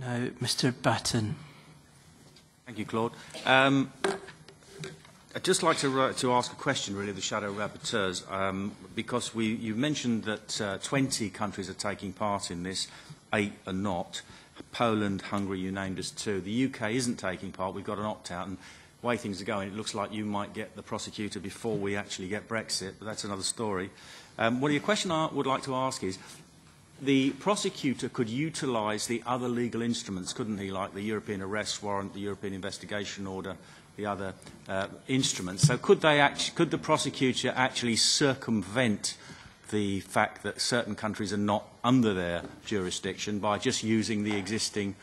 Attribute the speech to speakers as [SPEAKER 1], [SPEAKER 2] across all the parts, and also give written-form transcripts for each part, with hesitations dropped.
[SPEAKER 1] Now, Mr. Batten.
[SPEAKER 2] Thank you, Claude. I'd just like to ask a question, really, of the shadow rapporteurs, because you mentioned that 20 countries are taking part in this, 8 are not. Poland, Hungary, you named as 2. The UK isn't taking part. We've got an opt-out, and the way things are going, it looks like you might get the prosecutor before we actually get Brexit, but that's another story. Well, the question I would like to ask is, the prosecutor could utilise the other legal instruments, couldn't he, like the European arrest warrant, the European investigation order, the other instruments. So could the prosecutor actually circumvent the fact that certain countries are not under their jurisdiction by just using the existing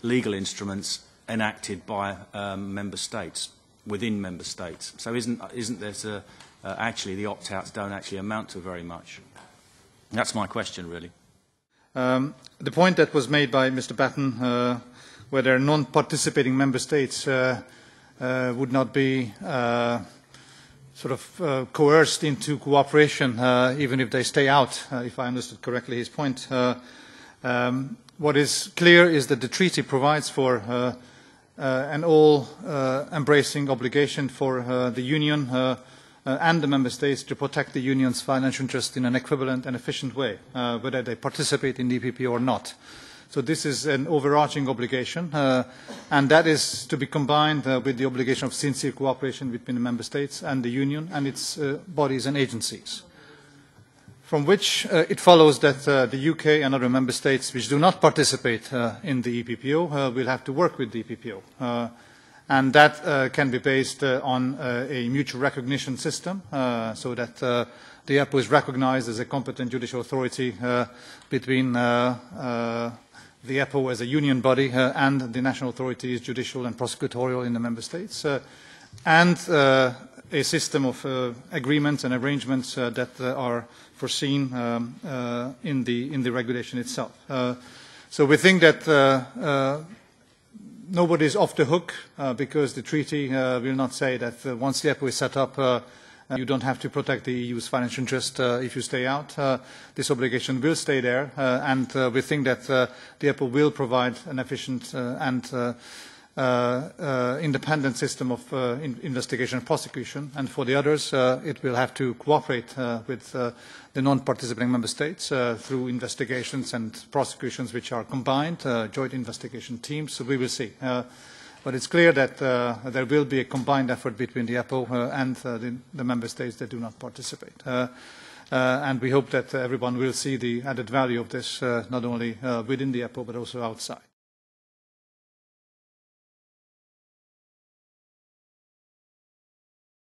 [SPEAKER 2] legal instruments enacted by member states, within member states? So isn't there actually the opt-outs don't actually amount to very much? That's my question, really.
[SPEAKER 3] The point that was made by Mr. Batten, whether non-participating member states would not be coerced into cooperation, even if they stay out, if I understood correctly his point. What is clear is that the treaty provides for an all-embracing obligation for the Union and the member states to protect the Union's financial interest in an equivalent and efficient way, whether they participate in the EPP or not. So this is an overarching obligation, and that is to be combined with the obligation of sincere cooperation between the member states and the Union and its bodies and agencies. From which it follows that the UK and other member states which do not participate in the EPPO will have to work with the EPPO. And that can be based on a mutual recognition system, so that the EPPO is recognized as a competent judicial authority between the EPPO as a union body and the national authorities, judicial and prosecutorial in the member states, and a system of agreements and arrangements that are foreseen in the regulation itself. So we think that nobody is off the hook because the treaty will not say that once the EPPO is set up, you don't have to protect the EU's financial interest if you stay out. This obligation will stay there, and we think that the EPPO will provide an efficient and independent system of investigation and prosecution. And for the others, it will have to cooperate with the non-participating member states through investigations and prosecutions which are combined, joint investigation teams. So we will see. But it's clear that there will be a combined effort between the EPPO and the member states that do not participate. And we hope that everyone will see the added value of this, not only within the EPPO but also outside.